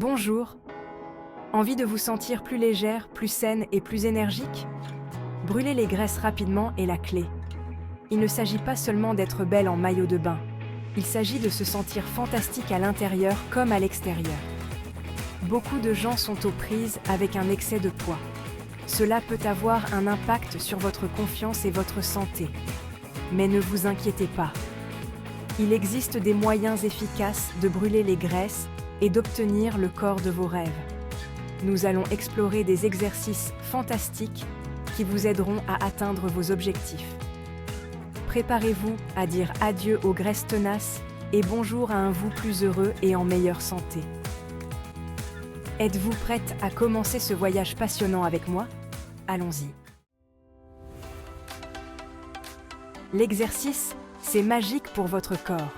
Bonjour. Envie de vous sentir plus légère, plus saine et plus énergique? Brûler les graisses rapidement est la clé. Il ne s'agit pas seulement d'être belle en maillot de bain. Il s'agit de se sentir fantastique à l'intérieur comme à l'extérieur. Beaucoup de gens sont aux prises avec un excès de poids. Cela peut avoir un impact sur votre confiance et votre santé. Mais ne vous inquiétez pas. Il existe des moyens efficaces de brûler les graisses et d'obtenir le corps de vos rêves. Nous allons explorer des exercices fantastiques qui vous aideront à atteindre vos objectifs. Préparez-vous à dire adieu aux graisses tenaces et bonjour à un vous plus heureux et en meilleure santé. Êtes-vous prête à commencer ce voyage passionnant avec moi? Allons-y. L'exercice, c'est magique pour votre corps.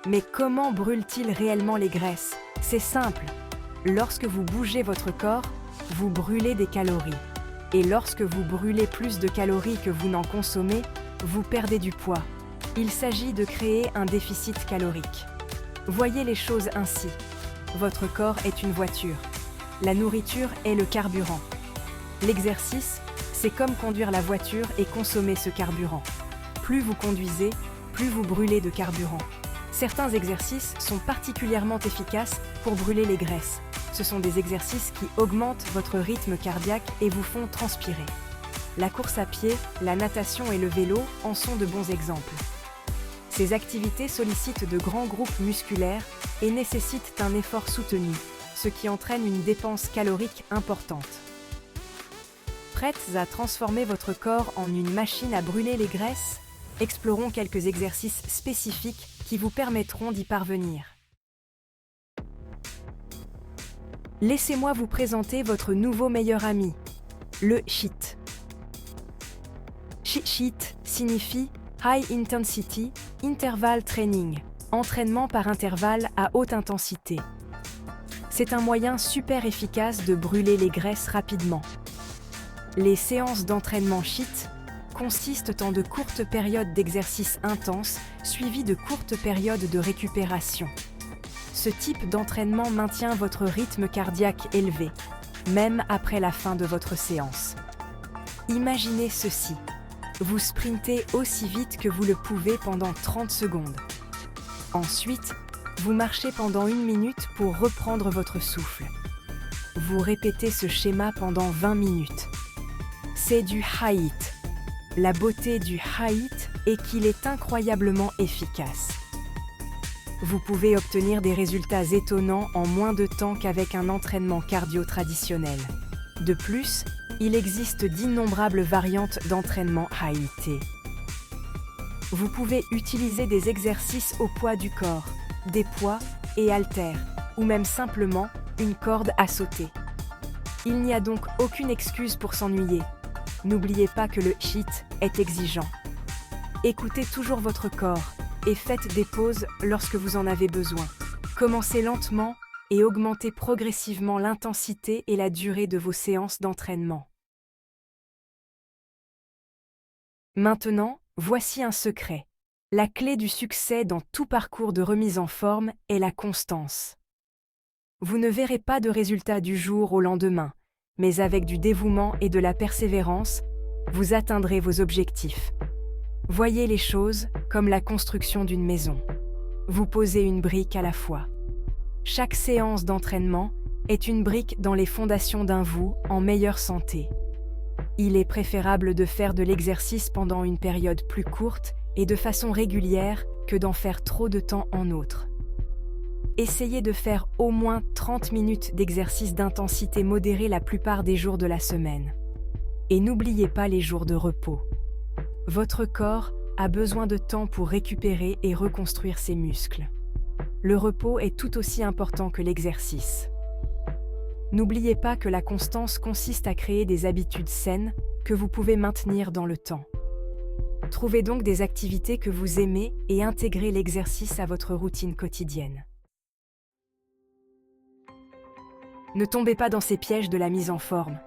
Mais comment brûle-t-il réellement les graisses? C'est simple. Lorsque vous bougez votre corps, vous brûlez des calories. Et lorsque vous brûlez plus de calories que vous n'en consommez, vous perdez du poids. Il s'agit de créer un déficit calorique. Voyez les choses ainsi. Votre corps est une voiture. La nourriture est le carburant. L'exercice, c'est comme conduire la voiture et consommer ce carburant. Plus vous conduisez, plus vous brûlez de carburant. Certains exercices sont particulièrement efficaces pour brûler les graisses. Ce sont des exercices qui augmentent votre rythme cardiaque et vous font transpirer. La course à pied, la natation et le vélo en sont de bons exemples. Ces activités sollicitent de grands groupes musculaires et nécessitent un effort soutenu, ce qui entraîne une dépense calorique importante. Prêtes à transformer votre corps en une machine à brûler les graisses? Explorons quelques exercices spécifiques qui vous permettront d'y parvenir. Laissez-moi vous présenter votre nouveau meilleur ami, le HIIT. HIIT signifie High Intensity Interval Training, entraînement par intervalle à haute intensité. C'est un moyen super efficace de brûler les graisses rapidement. Les séances d'entraînement HIIT consistent en de courtes périodes d'exercice intense suivies de courtes périodes de récupération. Ce type d'entraînement maintient votre rythme cardiaque élevé, même après la fin de votre séance. Imaginez ceci. Vous sprintez aussi vite que vous le pouvez pendant 30 secondes. Ensuite, vous marchez pendant 1 minute pour reprendre votre souffle. Vous répétez ce schéma pendant 20 minutes. C'est du HIIT. La beauté du HIIT est qu'il est incroyablement efficace. Vous pouvez obtenir des résultats étonnants en moins de temps qu'avec un entraînement cardio traditionnel. De plus, il existe d'innombrables variantes d'entraînement HIIT. Vous pouvez utiliser des exercices au poids du corps, des poids et haltères, ou même simplement une corde à sauter. Il n'y a donc aucune excuse pour s'ennuyer. N'oubliez pas que le HIIT est exigeant. Écoutez toujours votre corps et faites des pauses lorsque vous en avez besoin. Commencez lentement et augmentez progressivement l'intensité et la durée de vos séances d'entraînement. Maintenant, voici un secret. La clé du succès dans tout parcours de remise en forme est la constance. Vous ne verrez pas de résultats du jour au lendemain, mais avec du dévouement et de la persévérance, vous atteindrez vos objectifs. Voyez les choses comme la construction d'une maison. Vous posez une brique à la fois. Chaque séance d'entraînement est une brique dans les fondations d'un vous en meilleure santé. Il est préférable de faire de l'exercice pendant une période plus courte et de façon régulière que d'en faire trop de temps en outre. Essayez de faire au moins 30 minutes d'exercice d'intensité modérée la plupart des jours de la semaine. Et n'oubliez pas les jours de repos. Votre corps a besoin de temps pour récupérer et reconstruire ses muscles. Le repos est tout aussi important que l'exercice. N'oubliez pas que la constance consiste à créer des habitudes saines que vous pouvez maintenir dans le temps. Trouvez donc des activités que vous aimez et intégrez l'exercice à votre routine quotidienne. Ne tombez pas dans ces pièges de la mise en forme.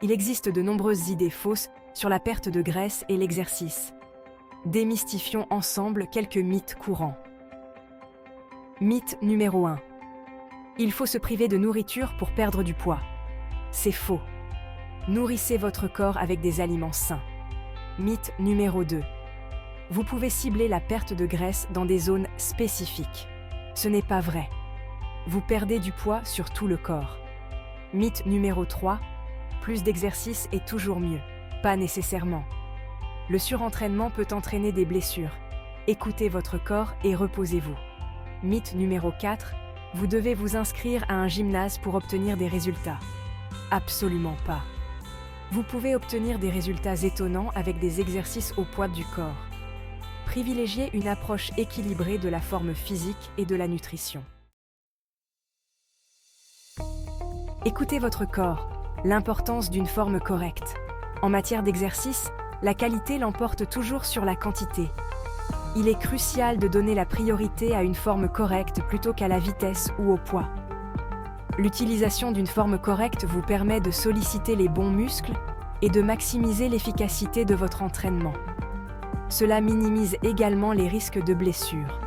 Il existe de nombreuses idées fausses sur la perte de graisse et l'exercice. Démystifions ensemble quelques mythes courants. Mythe numéro 1. Il faut se priver de nourriture pour perdre du poids. C'est faux. Nourrissez votre corps avec des aliments sains. Mythe numéro 2. Vous pouvez cibler la perte de graisse dans des zones spécifiques. Ce n'est pas vrai. Vous perdez du poids sur tout le corps. Mythe numéro 3. Plus d'exercice est toujours mieux. Pas nécessairement. Le surentraînement peut entraîner des blessures. Écoutez votre corps et reposez-vous. Mythe numéro 4. Vous devez vous inscrire à un gymnase pour obtenir des résultats. Absolument pas. Vous pouvez obtenir des résultats étonnants avec des exercices au poids du corps. Privilégiez une approche équilibrée de la forme physique et de la nutrition. Écoutez votre corps, l'importance d'une forme correcte. En matière d'exercice, la qualité l'emporte toujours sur la quantité. Il est crucial de donner la priorité à une forme correcte plutôt qu'à la vitesse ou au poids. L'utilisation d'une forme correcte vous permet de solliciter les bons muscles et de maximiser l'efficacité de votre entraînement. Cela minimise également les risques de blessures.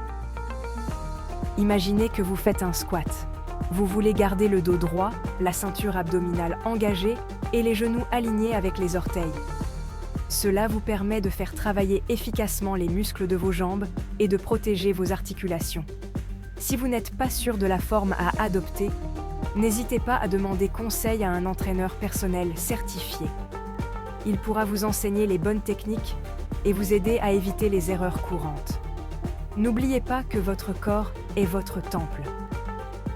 Imaginez que vous faites un squat. Vous voulez garder le dos droit, la ceinture abdominale engagée et les genoux alignés avec les orteils. Cela vous permet de faire travailler efficacement les muscles de vos jambes et de protéger vos articulations. Si vous n'êtes pas sûr de la forme à adopter, n'hésitez pas à demander conseil à un entraîneur personnel certifié. Il pourra vous enseigner les bonnes techniques et vous aider à éviter les erreurs courantes. N'oubliez pas que votre corps est votre temple.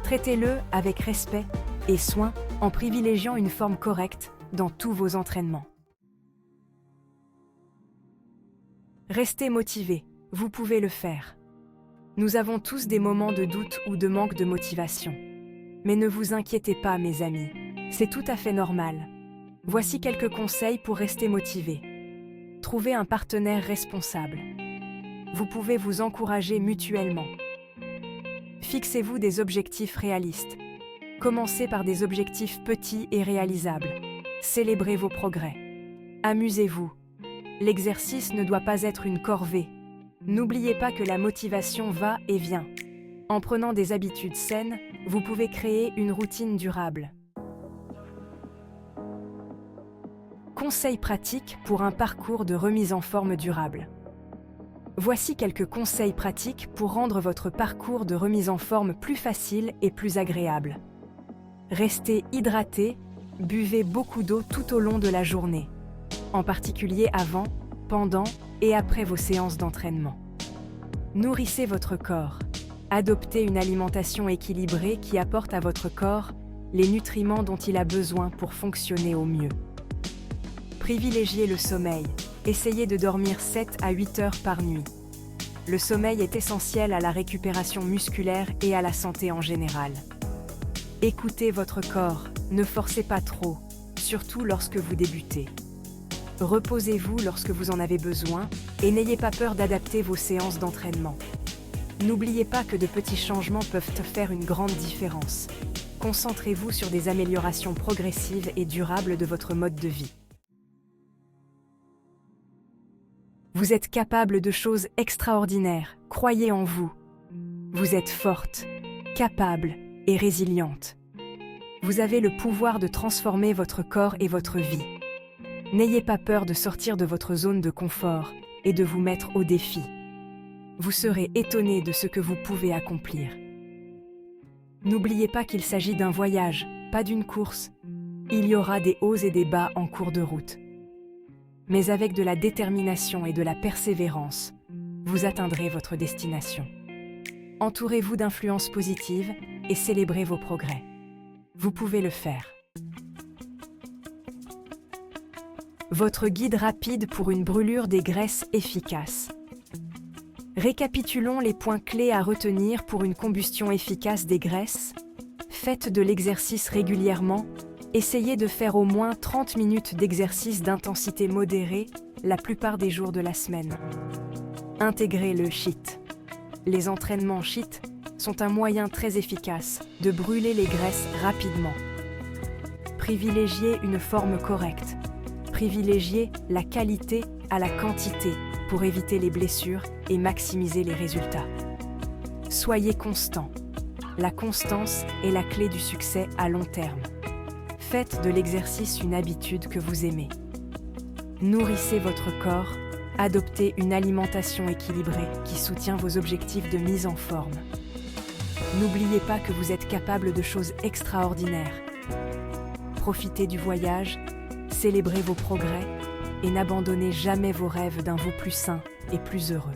Traitez-le avec respect et soin en privilégiant une forme correcte dans tous vos entraînements. Restez motivé, vous pouvez le faire. Nous avons tous des moments de doute ou de manque de motivation. Mais ne vous inquiétez pas, mes amis, c'est tout à fait normal. Voici quelques conseils pour rester motivé. Trouvez un partenaire responsable. Vous pouvez vous encourager mutuellement. Fixez-vous des objectifs réalistes. Commencez par des objectifs petits et réalisables. Célébrez vos progrès. Amusez-vous. L'exercice ne doit pas être une corvée. N'oubliez pas que la motivation va et vient. En prenant des habitudes saines, vous pouvez créer une routine durable. Conseils pratiques pour un parcours de remise en forme durable. Voici quelques conseils pratiques pour rendre votre parcours de remise en forme plus facile et plus agréable. Restez hydraté, buvez beaucoup d'eau tout au long de la journée, en particulier avant, pendant et après vos séances d'entraînement. Nourrissez votre corps. Adoptez une alimentation équilibrée qui apporte à votre corps les nutriments dont il a besoin pour fonctionner au mieux. Privilégiez le sommeil. Essayez de dormir 7 à 8 heures par nuit. Le sommeil est essentiel à la récupération musculaire et à la santé en général. Écoutez votre corps, ne forcez pas trop, surtout lorsque vous débutez. Reposez-vous lorsque vous en avez besoin et n'ayez pas peur d'adapter vos séances d'entraînement. N'oubliez pas que de petits changements peuvent faire une grande différence. Concentrez-vous sur des améliorations progressives et durables de votre mode de vie. Vous êtes capable de choses extraordinaires, croyez en vous. Vous êtes forte, capable et résiliente. Vous avez le pouvoir de transformer votre corps et votre vie. N'ayez pas peur de sortir de votre zone de confort et de vous mettre au défi. Vous serez étonné de ce que vous pouvez accomplir. N'oubliez pas qu'il s'agit d'un voyage, pas d'une course. Il y aura des hauts et des bas en cours de route. Mais avec de la détermination et de la persévérance, vous atteindrez votre destination. Entourez-vous d'influences positives et célébrez vos progrès. Vous pouvez le faire. Votre guide rapide pour une brûlure des graisses efficace. Récapitulons les points clés à retenir pour une combustion efficace des graisses. Faites de l'exercice régulièrement. Essayez de faire au moins 30 minutes d'exercice d'intensité modérée la plupart des jours de la semaine. Intégrez le HIIT. Les entraînements HIIT sont un moyen très efficace de brûler les graisses rapidement. Privilégiez une forme correcte. Privilégiez la qualité à la quantité pour éviter les blessures et maximiser les résultats. Soyez constant. La constance est la clé du succès à long terme. Faites de l'exercice une habitude que vous aimez. Nourrissez votre corps, adoptez une alimentation équilibrée qui soutient vos objectifs de mise en forme. N'oubliez pas que vous êtes capable de choses extraordinaires. Profitez du voyage, célébrez vos progrès et n'abandonnez jamais vos rêves d'un vous plus sain et plus heureux.